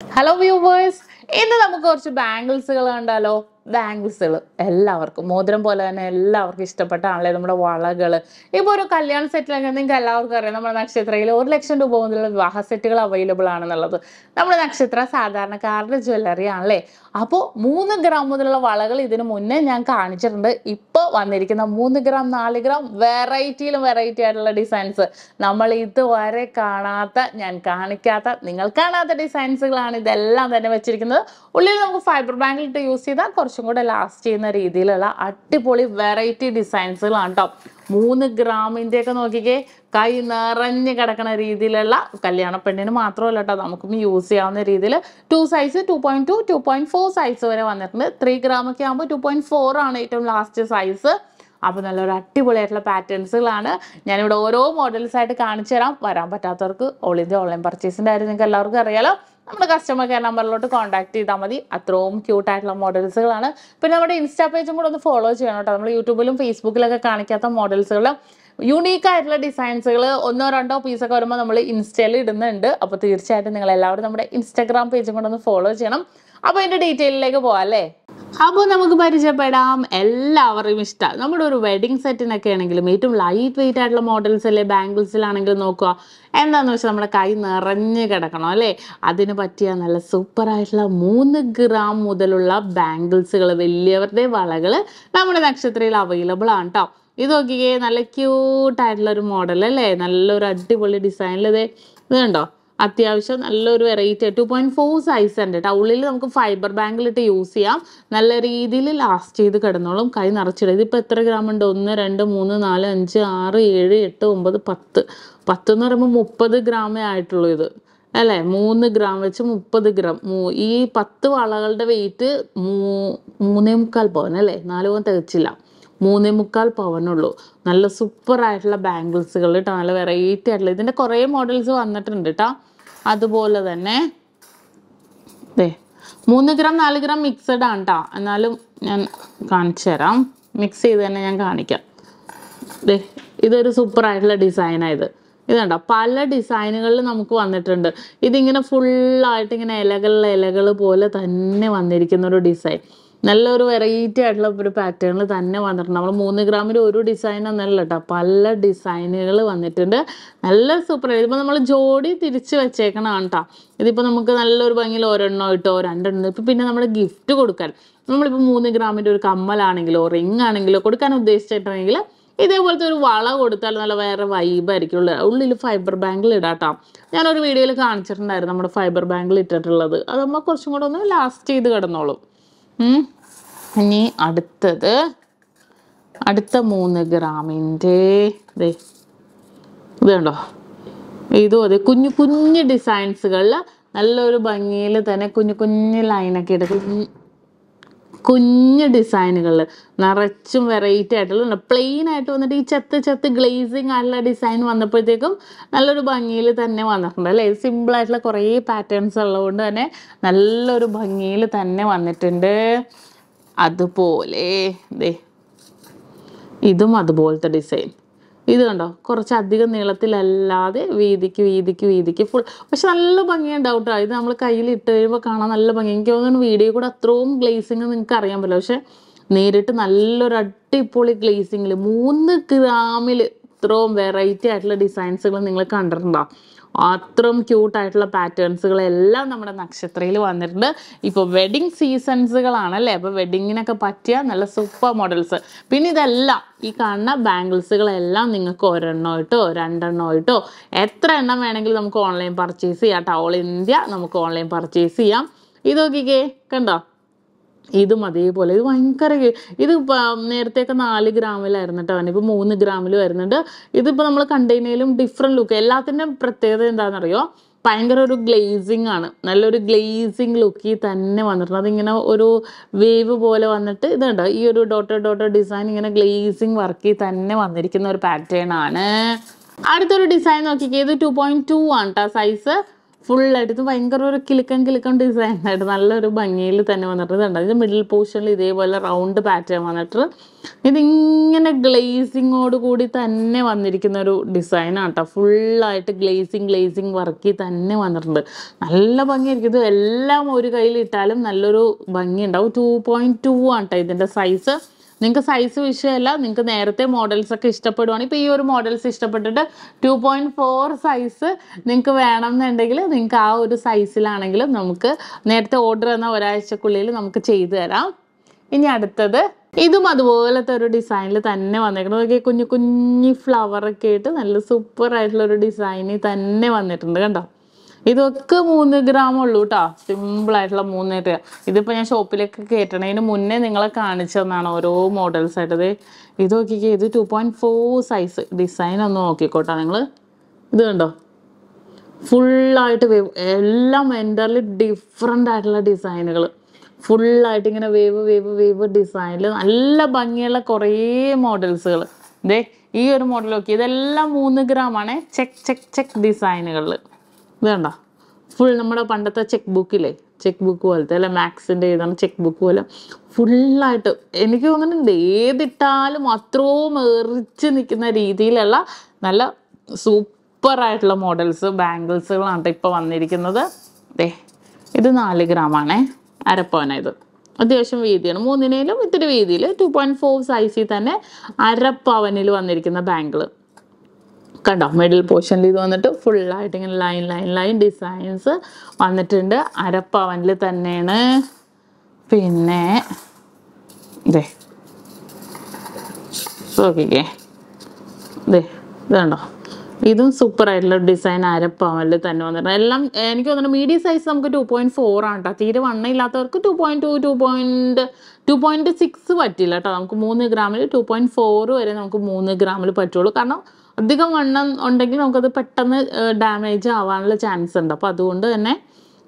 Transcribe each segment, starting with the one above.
Hello viewers, ഇന്ന് നമുക്ക് കുറച്ച് ബാംഗിൾസുകൾ കണ്ടാലോ. ബാംഗിൾസുകൾ എല്ലാവർക്കും മോതിരം പോലെ തന്നെ എല്ലാവർക്കും ഇഷ്ടപ്പെട്ടാണല്ലേ നമ്മുടെ വളകൾ. ഇപ്പോൾ ഒരു കല്യാണ സെറ്റിലൊക്കെ നിങ്ങൾക്ക് എല്ലാവർക്കും അറിയാം നമ്മുടെ നക്ഷത്രയിൽ 1 ലക്ഷം രൂപ മുതലുള്ള വിവാഹ സെറ്റുകൾ അവൈലബിൾ ആണെന്നുള്ളത്. നമ്മുടെ നക്ഷത്ര സാധാരണക്കാരുടെ ജ്വല്ലറി ആണല്ലേ. അപ്പോൾ 3 ഗ്രാം മുതലുള്ള വളകൾ ഇതിനു മുന്നേ ഞാൻ കാണിച്ചിട്ടുണ്ട്. ഇപ്പോൾ വന്നിരിക്കുന്ന 3 ഗ്രാം 4 ഗ്രാം വെറൈറ്റി ആയിട്ടുള്ള ഡിസൈൻസ്, നമ്മൾ ഇതുവരെ കാണാത്ത, ഞാൻ കാണിക്കാത്ത, നിങ്ങൾ കാണാത്ത ഡിസൈൻസുകളാണ് ഇതെല്ലാം തന്നെ വെച്ചിരിക്കുന്നത്. ഉള്ളിൽ നമുക്ക് ഫൈബർ ബാങ്കിൽ ഇട്ട് യൂസ് ചെയ്താൽ കുറച്ചും കൂടെ ലാസ്റ്റ് ചെയ്യുന്ന രീതിയിലുള്ള അടിപൊളി വെറൈറ്റി ഡിസൈൻസുകളാണ് കേട്ടോ. 3 ഗ്രാമിൻ്റെ ഒക്കെ നോക്കിക്കേ, കൈ നിറഞ്ഞ് കിടക്കുന്ന രീതിയിലുള്ള, കല്യാണ പെണ്ണിന് മാത്രമല്ല കേട്ടോ, നമുക്കും യൂസ് ചെയ്യാവുന്ന രീതിയിൽ 2 സൈസ് 2.2 2.4 സൈസ് വരെ വന്നിട്ടുണ്ട്. 3 ഗ്രാമൊക്കെ ആകുമ്പോൾ 2.4 ആണ് ഏറ്റവും ലാസ്റ്റ് സൈസ്. അപ്പോൾ നല്ലൊരു അടിപൊളിയായിട്ടുള്ള പാറ്റേൺസുകളാണ്. ഞാനിവിടെ ഓരോ മോഡൽസ് ആയിട്ട് കാണിച്ചു തരാം. വരാൻ പറ്റാത്തവർക്ക് ഓൾ ഇന്ത്യ ഓൺലൈൻ പർച്ചേസിൻ്റെ കാര്യം നിങ്ങൾക്ക് എല്ലാവർക്കും അറിയാലോ. നമ്മുടെ കസ്റ്റമർ കെയർ നമ്പറിലോട്ട് കോൺടാക്ട് ചെയ്താൽ മതി. അത്രയും ക്യൂട്ടായിട്ടുള്ള മോഡൽസുകളാണ്. പിന്നെ നമ്മുടെ ഇൻസ്റ്റാ പേജും കൂടെ ഒന്ന് ഫോളോ ചെയ്യണം കേട്ടോ. നമ്മൾ യൂട്യൂബിലും ഫേസ്ബുക്കിലൊക്കെ കാണിക്കാത്ത മോഡൽസുകൾ, യൂണീക്ക് ആയിട്ടുള്ള ഡിസൈൻസുകൾ 1-2 പീസൊക്കെ വരുമ്പോൾ നമ്മൾ ഇൻസ്റ്റയിൽ ഇടുന്നുണ്ട്. അപ്പോൾ തീർച്ചയായിട്ടും നിങ്ങൾ എല്ലാവരും നമ്മുടെ ഇൻസ്റ്റാഗ്രാം പേജും കൂടെ ഒന്ന് ഫോളോ ചെയ്യണം. അപ്പോൾ അതിൻ്റെ ഡീറ്റെയിലേക്ക് പോകാം അല്ലേ. അപ്പോൾ നമുക്ക് പരിചയപ്പെടാം. എല്ലാവരും ഇഷ്ടം നമ്മുടെ ഒരു വെഡിങ് സെറ്റിനൊക്കെ ആണെങ്കിലും ഏറ്റവും ലൈറ്റ് വെയിറ്റ് ആയിട്ടുള്ള മോഡൽസ് അല്ലേ. ബാംഗിൾസിലാണെങ്കിലും നോക്കുക, എന്താണെന്ന് വെച്ചാൽ നമ്മുടെ കൈ നിറഞ്ഞ് കിടക്കണം അല്ലേ. അതിന് പറ്റിയ നല്ല സൂപ്പറായിട്ടുള്ള 3 ഗ്രാം മുതലുള്ള ബാംഗിൾസുകൾ, വലിയവരുടെ വളകൾ നമ്മുടെ നക്ഷത്രയിൽ അവൈലബിൾ ആണ് കേട്ടോ. ഇത് നോക്കിക്കേ, നല്ല ക്യൂട്ടായിട്ടുള്ള ഒരു മോഡൽ അല്ലേ. നല്ലൊരു അടിപൊളി ഡിസൈനിൽ ഇത് കണ്ടോ, അത്യാവശ്യം നല്ലൊരു വെറൈറ്റി 2.4 സൈസ് ഉണ്ട് കേട്ടോ. ഉള്ളിൽ നമുക്ക് ഫൈബർ ബാങ്കിലിട്ട് യൂസ് ചെയ്യാം. നല്ല രീതിയിൽ ലാസ്റ്റ് ചെയ്ത് കിടന്നോളും. കൈ നിറച്ചിടും. ഇതിപ്പോൾ എത്ര ഗ്രാം ഉണ്ട്? 1 2 3 4 5 6 7 8 9 10 10 എന്ന് പറയുമ്പോൾ 30 ഗ്രാമേ ആയിട്ടുള്ളൂ ഇത് അല്ലേ. 3 ഗ്രാം വെച്ച് 30 ഗ്രാം. ഈ 10 വളകളുടെ വെയിറ്റ് 3.25 പവൻ അല്ലേ. 4 പവൻ തികച്ചില്ല, 3.25 പവനുള്ളൂ. നല്ല സൂപ്പർ ആയിട്ടുള്ള ബാംഗിൾസുകൾ കേട്ടോ. നല്ല വെറൈറ്റി ആയിട്ടുള്ള ഇതിൻ്റെ കുറേ മോഡൽസ് വന്നിട്ടുണ്ട് കേട്ടോ. അതുപോലെ തന്നെ 3 ഗ്രാം 4 ഗ്രാം മിക്സഡ് ആണ് കേട്ടോ. എന്നാലും ഞാൻ കാണിച്ചു തരാം, മിക്സ് ചെയ്ത് തന്നെ ഞാൻ കാണിക്കാം. ഇതൊരു സൂപ്പർ ആയിട്ടുള്ള ഡിസൈനാണ്. ഇത് കണ്ടോ, പല ഡിസൈനുകളിൽ നമുക്ക് വന്നിട്ടുണ്ട്. ഇതിങ്ങനെ ഫുള്ളായിട്ട് ഇങ്ങനെ ഇലകൾ പോലെ തന്നെ വന്നിരിക്കുന്ന ഒരു ഡിസൈൻ. നല്ലൊരു വെറൈറ്റി ആയിട്ടുള്ള ഒരു പാറ്റേണിൽ തന്നെ വന്നിട്ടുണ്ട്. നമ്മൾ 3 ഗ്രാമിൽ ഒരു ഡിസൈൻ എന്നല്ല കേട്ടോ, പല ഡിസൈനുകൾ വന്നിട്ടുണ്ട്. നല്ല സൂപ്പർ. ഇതിപ്പോൾ നമ്മൾ ജോഡി തിരിച്ച് വെച്ചേക്കണതാണ് കേട്ടോ. ഇതിപ്പോൾ നമുക്ക് നല്ലൊരു ഭംഗിയിൽ 1 ഇട്ടോ 2 ഇപ്പം പിന്നെ നമ്മൾ ഗിഫ്റ്റ് കൊടുക്കാൻ, നമ്മളിപ്പോൾ 3 ഗ്രാമിൻ്റെ ഒരു കമ്മലാണെങ്കിലോ റിങ് ആണെങ്കിലോ കൊടുക്കാൻ ഉദ്ദേശിച്ചിട്ടുണ്ടെങ്കിൽ ഇതേപോലത്തെ ഒരു വള കൊടുത്താൽ നല്ല വേറെ വൈബായിരിക്കും. ഉള്ളിൽ ഫൈബർ ബാങ്കിൽ ഇടാം കേട്ടോ. ഞാനൊരു വീഡിയോയിൽ കാണിച്ചിട്ടുണ്ടായിരുന്നു നമ്മുടെ ഫൈബർ ബാങ്കിൽ ഇട്ടിട്ടുള്ളത്. അത് നമ്മൾ കുറച്ചും കൂടെ ഒന്ന് ലാസ്റ്റ് ചെയ്ത് കിടന്നോളും. ഇനി അടുത്ത 3 ഗ്രാമിൻ്റെ ഇത് കണ്ടോ. ഇതും അതെ, കുഞ്ഞു ഡിസൈൻസുകളിൽ നല്ലൊരു ഭംഗിയിൽ തന്നെ കുഞ്ഞു ലൈനൊക്കെ ഇട്ട് കുഞ്ഞു ഡിസൈനുകളിൽ നിറച്ചും വെറൈറ്റി ആയിട്ടുള്ള പ്ലെയിൻ ആയിട്ട് വന്നിട്ട് ഈ ചെത്ത് ഗ്ലേസിങ് ആയിട്ടുള്ള ഡിസൈൻ വന്നപ്പോഴത്തേക്കും നല്ലൊരു ഭംഗിയിൽ തന്നെ വന്നിട്ടുണ്ട് അല്ലേ. സിമ്പിളായിട്ടുള്ള കുറേ പാറ്റേൺസ് ഉള്ളതുകൊണ്ട് തന്നെ നല്ലൊരു ഭംഗിയിൽ തന്നെ വന്നിട്ടുണ്ട്. അതുപോലെ ഇതും അതുപോലത്തെ ഡിസൈൻ. ഇത് കണ്ടോ, കുറച്ചധികം നീളത്തിലല്ലാതെ വീതിക്ക് ഫുൾ, പക്ഷെ നല്ല ഭംഗിയുണ്ടാവും കേട്ടോ. ഇത് നമ്മൾ കയ്യിൽ ഇട്ട് കഴിയുമ്പോൾ കാണാൻ നല്ല ഭംഗി. എനിക്ക് തോന്നുന്നു വീഡിയോ കൂടെ അത്രയും ഗ്ലേസിങ് നിങ്ങൾക്ക് അറിയാൻ പറ്റില്ല, പക്ഷെ നേരിട്ട് നല്ലൊരു അടിപൊളി ഗ്ലേസിങ്ങിൽ 3 ഗ്രാമിൽ ഇത്രയും വെറൈറ്റി ആയിട്ടുള്ള ഡിസൈൻസുകൾ നിങ്ങൾ കണ്ടിട്ടുണ്ടാവും. അത്രയും ക്യൂട്ടായിട്ടുള്ള പാറ്റേൺസുകളെല്ലാം നമ്മുടെ നക്ഷത്രയിൽ വന്നിട്ടുണ്ട്. ഇപ്പോൾ വെഡിങ് സീസൺസുകളാണല്ലേ, അപ്പോൾ വെഡിങ്ങിനൊക്കെ പറ്റിയ നല്ല സൂപ്പർ മോഡൽസ്. പിന്നെ ഇതെല്ലാം ഈ കാണുന്ന ബാംഗിൾസുകളെല്ലാം നിങ്ങൾക്ക് 1 ഇട്ടോ 2 ഇട്ടോ എത്ര എണ്ണം വേണമെങ്കിലും നമുക്ക് ഓൺലൈൻ പർച്ചേസ് ചെയ്യാം കേട്ടോ. ഓൾ ഇന്ത്യ നമുക്ക് ഓൺലൈൻ പർച്ചേസ് ചെയ്യാം. ഇത് നോക്കിക്കേ, കണ്ടോ, ഇതും അതേപോലെ. ഇത് ഭയങ്കര, ഇത് നേരത്തെയൊക്കെ 4 ഗ്രാമിലായിരുന്നു കേട്ടോ. ഇപ്പോൾ 3 ഗ്രാമിൽ വരുന്നുണ്ട്. ഇതിപ്പോൾ നമ്മൾ കണ്ടെയ്നറിലും ഡിഫറെൻറ്റ് ലുക്ക്. എല്ലാത്തിൻ്റെയും പ്രത്യേകത എന്താണെന്നറിയോ, ഭയങ്കര ഒരു ഗ്ലേസിങ് ആണ്. നല്ലൊരു ഗ്ലേസിങ് ലുക്കിൽ തന്നെ വന്നിട്ടുണ്ട്. അതിങ്ങനെ ഒരു വേവ് പോലെ വന്നിട്ട് ഇത് കണ്ടോ, ഈ ഒരു ഡോട്ടർ ഡിസൈൻ ഇങ്ങനെ ഗ്ലേസിങ് വർക്കിൽ തന്നെ വന്നിരിക്കുന്ന ഒരു പാറ്റേൺ ആണ്. അടുത്തൊരു ഡിസൈൻ നോക്കിക്കേ, ഇത് 2.2 ആണ് കേട്ടോ സൈസ്. ഫുള്ളായിട്ട് ഇത് ഭയങ്കര ഒരു കിലുക്കം ഡിസൈനായിട്ട് നല്ലൊരു ഭംഗിയിൽ തന്നെ വന്നിട്ടുണ്ട്. ഇത് മിഡിൽ പോർഷനിൽ ഇതേപോലെ റൗണ്ട് പാറ്റേൺ വന്നിട്ട് ഇതിങ്ങനെ ഗ്ലേസിങ്ങോട് കൂടി തന്നെ വന്നിരിക്കുന്ന ഒരു ഡിസൈനാണ് കേട്ടോ. ഫുള്ളായിട്ട് ഗ്ലേസിങ് വർക്കി തന്നെ വന്നിട്ടുണ്ട്. നല്ല ഭംഗിയായിരിക്കും. ഇത് എല്ലാം ഒരു കയ്യിൽ ഇട്ടാലും നല്ലൊരു ഭംഗി ഉണ്ടാവും. 2.2 ആണ് കേട്ടോ ഇതിൻ്റെ സൈസ്. നിങ്ങൾക്ക് സൈസ് വിഷയമല്ല, നിങ്ങൾക്ക് നേരത്തെ മോഡൽസ് ഒക്കെ ഇഷ്ടപ്പെടുവാണെങ്കിൽ ഇപ്പോൾ ഈ ഒരു മോഡൽസ് ഇഷ്ടപ്പെട്ടിട്ട് 2.4 സൈസ് നിങ്ങൾക്ക് വേണമെന്നുണ്ടെങ്കിൽ നിങ്ങൾക്ക് ആ ഒരു സൈസിലാണെങ്കിലും നമുക്ക് നേരത്തെ ഓർഡർ തന്ന ഒരാഴ്ചക്കുള്ളിൽ നമുക്ക് ചെയ്തു തരാം. ഇനി അടുത്തത് ഇതും അതുപോലത്തെ ഒരു ഡിസൈനിൽ തന്നെ വന്നേക്കുന്നത്. കുഞ്ഞു ഫ്ലവറൊക്കെ ആയിട്ട് നല്ല സൂപ്പർ ആയിട്ടുള്ള ഒരു ഡിസൈനിൽ തന്നെ വന്നിട്ടുണ്ട് കണ്ടോ. ഇതൊക്കെ 3 ഗ്രാം ഉള്ളൂ കേട്ടോ. സിമ്പിളായിട്ടുള്ള 3 ഗ്രാം. ഇതിപ്പോൾ ഞാൻ ഷോപ്പിലേക്ക് കയറ്റണതിന് മുന്നേ നിങ്ങളെ കാണിച്ചതെന്നാണ് ഓരോ മോഡൽസ് ആയിട്ടത്. ഇത് നോക്കിക്കേ, ഇത് 2.4 സൈസ് ഡിസൈൻ ഒന്ന് നോക്കിക്കോട്ടോ നിങ്ങൾ. ഇത് കണ്ടോ, ഫുള്ളായിട്ട് വേവ്, എല്ലാം എൻ്റർലി ഡിഫറെൻ്റ് ആയിട്ടുള്ള ഡിസൈനുകൾ. ഫുള്ളായിട്ട് ഇങ്ങനെ വേവ് ഡിസൈനിൽ നല്ല ഭംഗിയുള്ള കുറേ മോഡൽസുകൾ. ഇതേ ഈ ഒരു മോഡൽ നോക്കി, ഇതെല്ലാം 3 ഗ്രാമാണ്. ചെക്ക് ഡിസൈനുകളിൽ ഇത് കണ്ടോ. ഫുൾ നമ്മുടെ പണ്ടത്തെ ചെക്ക് ബുക്ക് പോലത്തെ അല്ല, മാത്സിൻ്റെ ഏതാണ് ചെക്ക് ബുക്ക് പോലെ ഫുള്ളായിട്ട് എനിക്ക് തോന്നുന്നുണ്ട് ഏതിട്ടാലും അത്രയും എറിച്ച് നിൽക്കുന്ന രീതിയിലുള്ള നല്ല സൂപ്പറായിട്ടുള്ള മോഡൽസ് ബാംഗിൾസുകളാണ് ഇപ്പോൾ വന്നിരിക്കുന്നത്. ഇത് 4 ഗ്രാമാണേ, അരപ്പവനായത്. അത്യാവശ്യം വീതിയാണ്. 3-നും ഇത്തിരി വീതിയിൽ 2.4 സൈസിൽ തന്നെ അരപ്പവനിൽ വന്നിരിക്കുന്ന ബാംഗിൾ കണ്ടോ. മിഡിൽ പോർഷനിൽ ഇത് വന്നിട്ട് ഫുള്ളായിട്ട് ഇങ്ങനെ ലൈൻ ഡിസൈൻസ് വന്നിട്ടുണ്ട്. അരപ്പവനിൽ തന്നെയാണ്. പിന്നെ ഇതേ നോക്കിക്കേ, ഇത് കണ്ടോ. ഇതും സൂപ്പറായിട്ടുള്ള ഡിസൈൻ അരപ്പവനിൽ തന്നെ വന്നിട്ടുണ്ട്. എല്ലാം എനിക്ക് തോന്നുന്നു മീഡിയം സൈസ് നമുക്ക് 2.4 ആണ് കേട്ടോ. തീരെ വണ്ണം ഇല്ലാത്തവർക്ക് 2.2 2.6 പറ്റില്ല കേട്ടോ. നമുക്ക് 3 ഗ്രാമിൽ 2.4 വരെ നമുക്ക് 3 ഗ്രാമിൽ പറ്റുള്ളൂ. കാരണം അധികം വണ്ണം ഉണ്ടെങ്കിൽ നമുക്കത് പെട്ടെന്ന് ഡാമേജ് ആവാനുള്ള ചാൻസ് ഉണ്ട്. അപ്പോൾ അതുകൊണ്ട് തന്നെ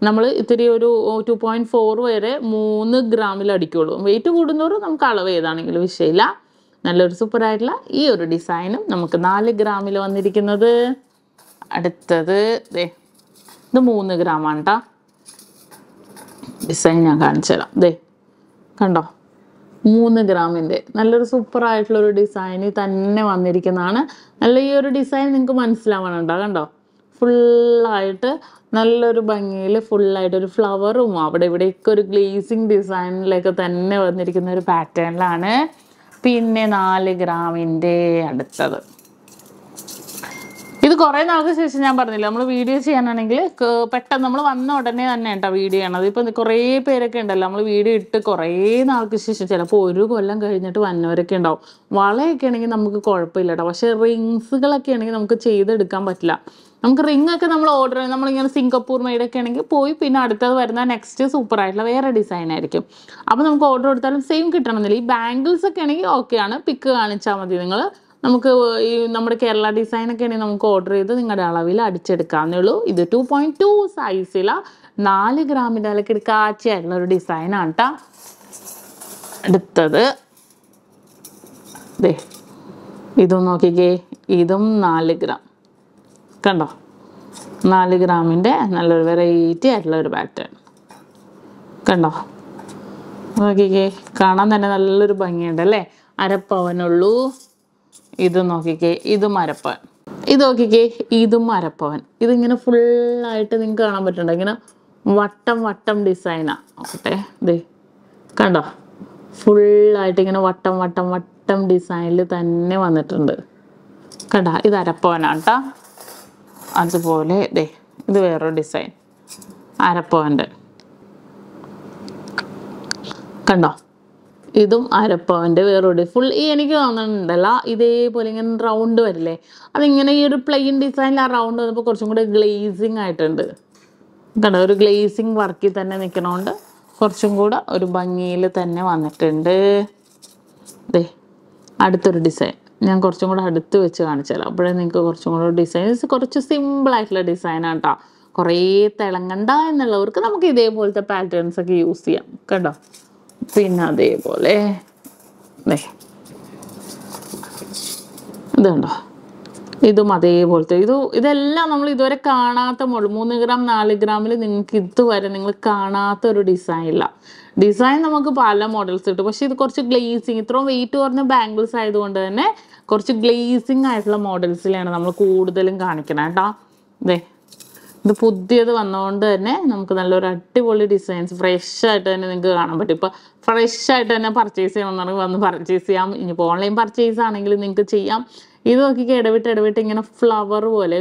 നമ്മൾ ഇത്തിരി ഒരു 2.4 വരെ 3 ഗ്രാമിൽ അടിക്കുള്ളൂ. വെയിറ്റ് കൂടുന്നവരും നമുക്ക് അളവ് ഏതാണെങ്കിലും വിഷയമില്ല. നല്ലൊരു സൂപ്പറായിട്ടുള്ള ഈ ഒരു ഡിസൈനും നമുക്ക് 4 ഗ്രാമിൽ വന്നിരിക്കുന്നത്. അടുത്തത് ഇത് 3 ഗ്രാമാണ് കേട്ടോ. ഡിസൈൻ ഞാൻ കാണിച്ചു തരാം. കണ്ടോ, 3 ഗ്രാമിൻ്റെ നല്ലൊരു സൂപ്പറായിട്ടുള്ളൊരു ഡിസൈനിൽ തന്നെ വന്നിരിക്കുന്നതാണ്. നല്ല ഈ ഒരു ഡിസൈൻ നിങ്ങൾക്ക് മനസ്സിലാവണുണ്ടോ. കണ്ടോ, ഫുള്ളായിട്ട് നല്ലൊരു ഭംഗിയിൽ ഫുള്ളായിട്ടൊരു ഫ്ലവറും അവിടെ ഇവിടെയൊക്കെ ഒരു ഗ്ലേസിങ് ഡിസൈനിലൊക്കെ തന്നെ വന്നിരിക്കുന്ന ഒരു പാറ്റേണിലാണ്. പിന്നെ 4 ഗ്രാമിൻ്റെ അടുത്തത് ഇത് കുറേ നാൾക്ക് ശേഷം ഞാൻ പറഞ്ഞില്ല നമ്മൾ വീഡിയോ ചെയ്യാനാണെങ്കിൽ പെട്ടെന്ന് നമ്മൾ വന്ന ഉടനെ തന്നെ കേട്ടോ വീഡിയോ ചെയ്യണത്. ഇപ്പം കുറേ പേരൊക്കെ ഉണ്ടല്ലോ നമ്മൾ വീഡിയോ ഇട്ട് കുറേ നാൾക്ക് ശേഷം ചിലപ്പോൾ 1 കൊല്ലം കഴിഞ്ഞിട്ട് വന്നവരൊക്കെ ഉണ്ടാവും. വളയൊക്കെ ആണെങ്കിൽ നമുക്ക് കുഴപ്പമില്ല കേട്ടോ. പക്ഷേ റിങ്സുകളൊക്കെ ആണെങ്കിൽ നമുക്ക് ചെയ്തെടുക്കാൻ പറ്റില്ല. നമുക്ക് റിംഗ് ഒക്കെ നമ്മൾ ഓർഡർ നമ്മളിങ്ങനെ സിംഗപ്പൂർ മെയ്ഡൊക്കെ ആണെങ്കിൽ പോയി പിന്നെ അടുത്തത് വരുന്ന നെക്സ്റ്റ് സൂപ്പറായിട്ടുള്ള വേറെ ഡിസൈൻ ആയിരിക്കും. അപ്പോൾ നമുക്ക് ഓർഡർ കൊടുത്താലും സെയിം കിട്ടണമെന്നില്ല. ഈ ബാംഗിൾസ് ഒക്കെ ആണെങ്കിൽ ഓക്കെയാണ്, പിക്ക് കാണിച്ചാൽ മതി നിങ്ങൾ. നമുക്ക് ഈ നമ്മുടെ കേരള ഡിസൈനൊക്കെ ആണെങ്കിൽ നമുക്ക് ഓർഡർ ചെയ്ത് നിങ്ങളുടെ അളവിൽ അടിച്ചെടുക്കാവുന്നേ ഉള്ളൂ. ഇത് 2.2 സൈസിലാണ് 4 ഗ്രാമിൻ്റെ അലക്ക് കാച്ചിയായിട്ടുള്ള ഒരു ഡിസൈനാണ് കേട്ടോ. അടുത്തത് ഇതും നോക്കിക്കേ, ഇതും 4 ഗ്രാം കണ്ടോ. 4 ഗ്രാമിൻ്റെ നല്ലൊരു വെറൈറ്റി ആയിട്ടുള്ള ഒരു പാറ്റേൺ കണ്ടോ. നോക്കിക്കേ, കാണാൻ തന്നെ നല്ലൊരു ഭംഗിയുണ്ട് അല്ലേ. അരപ്പവനുള്ളൂ. ഇത് നോക്കിക്കേ, ഇതും അരപ്പവൻ. ഇത് നോക്കിക്കേ, ഇതും അരപ്പവൻ. ഇതിങ്ങനെ ഫുള്ളായിട്ട് നിങ്ങൾക്ക് കാണാൻ പറ്റുന്നുണ്ടോ, ഇങ്ങനെ വട്ടം ഡിസൈനാണ്. നോക്കട്ടെ, കണ്ടോ, ഫുള്ളായിട്ട് ഇങ്ങനെ വട്ടം ഡിസൈനിൽ തന്നെ വന്നിട്ടുണ്ട് കണ്ടോ. ഇത് അരപ്പവനാണ് കേട്ടോ. അതുപോലെ ഇത് വേറൊരു ഡിസൈൻ അരപ്പവൻ്റെ കണ്ടോ. ഇതും അരപ്പവൻ്റെ വേറൊരു ഫുൾ എനിക്ക് തോന്നുന്നുണ്ടല്ലോ ഇതേപോലെ ഇങ്ങനെ റൗണ്ട് വരില്ലേ, അതിങ്ങനെ ഈ ഒരു പ്ലെയിൻ ഡിസൈനിൽ ആ റൗണ്ട് വന്നപ്പോൾ കുറച്ചും കൂടെ ഗ്ലേസിങ് ആയിട്ടുണ്ട് കണ്ടോ. ഒരു ഗ്ലേസിങ് വർക്കിൽ തന്നെ നിൽക്കണോണ്ട് കുറച്ചും കൂടെ ഒരു ഭംഗിയിൽ തന്നെ വന്നിട്ടുണ്ട്. അടുത്തൊരു ഡിസൈൻ ഞാൻ കുറച്ചും കൂടെ അടുത്ത് വെച്ച് കാണിച്ചാലോ, അപ്പോഴേ നിങ്ങൾക്ക് കുറച്ചും കൂടെ ഡിസൈൻസ് കുറച്ച് സിമ്പിളായിട്ടുള്ള ഡിസൈനാണ് കേട്ടോ. കുറേ തിളങ്ങണ്ട എന്നുള്ളവർക്ക് നമുക്ക് ഇതേപോലത്തെ പാറ്റേൺസ് ഒക്കെ യൂസ് ചെയ്യാം കേട്ടോ. പിന്നെ അതേപോലെ ഇത് കണ്ടോ, ഇതും അതേപോലത്തെ ഇതെല്ലാം നമ്മൾ ഇതുവരെ കാണാത്ത മോഡൽ 3 ഗ്രാം 4 ഗ്രാമിൽ നിങ്ങൾക്ക് ഇതുവരെ നിങ്ങൾ കാണാത്ത ഒരു ഡിസൈൻ ഇല്ല. ഡിസൈൻ നമുക്ക് പല മോഡൽസ് കിട്ടും, പക്ഷെ ഇത് കുറച്ച് ഗ്ലേസിങ്, ഇത്രയും വെയിറ്റ് കുറഞ്ഞ ബാംഗിൾസ് ആയതുകൊണ്ട് തന്നെ കുറച്ച് ഗ്ലേസിങ് ആയിട്ടുള്ള മോഡൽസിലാണ് നമ്മൾ കൂടുതലും കാണിക്കണം കേട്ടോ. ഇത് പുതിയത് വന്നതുകൊണ്ട് തന്നെ നമുക്ക് നല്ലൊരു അടിപൊളി ഡിസൈൻസ് ഫ്രഷ് ആയിട്ട് തന്നെ നിങ്ങൾക്ക് കാണാൻ പറ്റും. ഇപ്പോൾ ഫ്രഷ് ആയിട്ട് തന്നെ പർച്ചേസ് ചെയ്യണമെന്നുണ്ടെങ്കിൽ വന്ന് പർച്ചേസ് ചെയ്യാം. ഇനിയിപ്പോൾ ഓൺലൈൻ പർച്ചേസ് ആണെങ്കിൽ നിങ്ങൾക്ക് ചെയ്യാം. ഇത് നോക്കിക്ക് ഇടവിട്ട് ഇങ്ങനെ ഫ്ലവർ പോലെ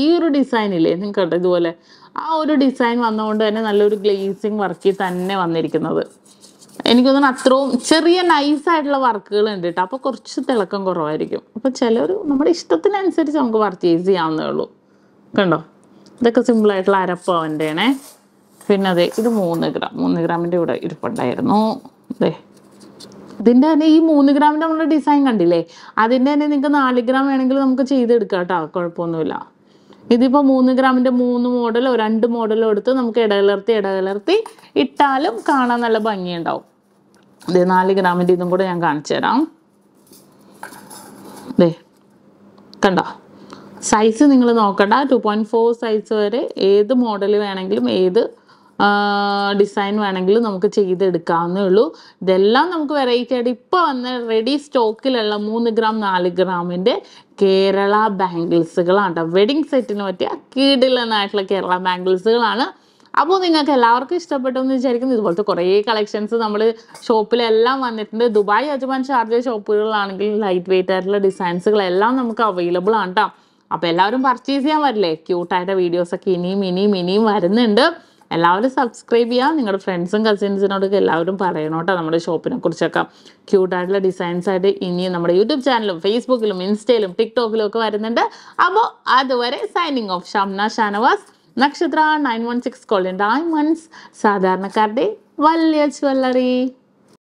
ഈ ഒരു ഡിസൈൻ ഇല്ലേ നിങ്ങൾക്ക് കേട്ടോ, ഇതുപോലെ ആ ഒരു ഡിസൈൻ വന്നതുകൊണ്ട് തന്നെ നല്ലൊരു ഗ്ലേസിങ് വർക്കിൽ തന്നെ വന്നിരിക്കുന്നത്. എനിക്ക് തോന്നുന്നു അത്രയും ചെറിയ നൈസായിട്ടുള്ള വർക്കുകൾ ഉണ്ട് കേട്ടോ, അപ്പോൾ കുറച്ച് തിളക്കം കുറവായിരിക്കും. അപ്പോൾ ചിലർ നമ്മുടെ ഇഷ്ടത്തിനനുസരിച്ച് നമുക്ക് പർച്ചേസ് ചെയ്യാവുന്നേ ഉള്ളൂ. കണ്ടോ, ഇതൊക്കെ സിമ്പിളായിട്ടുള്ള അരപ്പവൻ്റെ ആണേ. പിന്നെ ഇത് 3 ഗ്രാമിൻ്റെ ഇവിടെ ഇരിപ്പുണ്ടായിരുന്നു. ഇതിൻ്റെ തന്നെ ഈ 3 ഗ്രാമിൻ്റെ നമ്മുടെ ഡിസൈൻ കണ്ടില്ലേ, അതിൻ്റെ തന്നെ നിങ്ങൾക്ക് 4 ഗ്രാം വേണമെങ്കിൽ നമുക്ക് ചെയ്തെടുക്കാം കേട്ടോ, കുഴപ്പമൊന്നുമില്ല. ഇതിപ്പോൾ 3 ഗ്രാമിൻ്റെ 3 മോഡലോ 2 മോഡലോ എടുത്ത് നമുക്ക് ഇടകലർത്തി ഇട്ടാലും കാണാൻ നല്ല ഭംഗിയുണ്ടാവും. 4 ഗ്രാമിൻ്റെ ഇതും കൂടെ ഞാൻ കാണിച്ചു തരാം. കണ്ടോ, സൈസ് നിങ്ങൾ നോക്കണ്ട, 2.4 സൈസ് വരെ ഏത് മോഡൽ വേണമെങ്കിലും ഏത് ഡിസൈൻ വേണമെങ്കിലും നമുക്ക് ചെയ്തെടുക്കാവുന്നേ ഉള്ളൂ. ഇതെല്ലാം നമുക്ക് വെറൈറ്റി ആയിട്ട് ഇപ്പോൾ വന്ന റെഡി സ്റ്റോക്കിലുള്ള 3 ഗ്രാം 4 ഗ്രാമിൻ്റെ കേരള ബാംഗിൾസുകളാണ് കേട്ടോ. വെഡിങ് സെറ്റിന് പറ്റിയ കിടിലനായിട്ടുള്ള കേരള ബാംഗിൾസുകളാണ്. അപ്പോൾ നിങ്ങൾക്ക് എല്ലാവർക്കും ഇഷ്ടപ്പെട്ടു എന്ന് വിചാരിക്കുന്നു. ഇതുപോലത്തെ കുറേ കളക്ഷൻസ് നമ്മൾ ഷോപ്പിലെല്ലാം വന്നിട്ടുണ്ട്. ദുബായ്, അജ്മാൻ, ഷാർജ ഷോപ്പുകളിലാണെങ്കിൽ ലൈറ്റ് വെയിറ്റ് ആയിട്ടുള്ള ഡിസൈൻസുകളെല്ലാം നമുക്ക് അവൈലബിൾ ആണ് കേട്ടോ. അപ്പോൾ എല്ലാവരും പർച്ചേസ് ചെയ്യാൻ വരില്ലേ, ക്യൂട്ടായിട്ട് വീഡിയോസൊക്കെ ഇനിയും വരുന്നുണ്ട്. എല്ലാവരും സബ്സ്ക്രൈബ് ചെയ്യുക, നിങ്ങളുടെ ഫ്രണ്ട്സും കസിൻസിനോടൊക്കെ എല്ലാവരും പറയണം കേട്ടോ നമ്മുടെ ഷോപ്പിനെ കുറിച്ചൊക്കെ. ക്യൂട്ടായിട്ടുള്ള ഡിസൈൻസ് ആയിട്ട് ഇനിയും നമ്മുടെ യൂട്യൂബ് ചാനലും ഫേസ്ബുക്കിലും ഇൻസ്റ്റയിലും ടിക്ടോക്കിലും ഒക്കെ വരുന്നുണ്ട്. അപ്പോൾ അതുവരെ സൈനിങ് ഓഫ്, ഷംന ഷാനവാസ്, നക്ഷത്ര 916 ഗോൾഡൻ ഡയമണ്ട്സ്, സാധാരണക്കാരുടെ വലിയ ജ്വല്ലറി.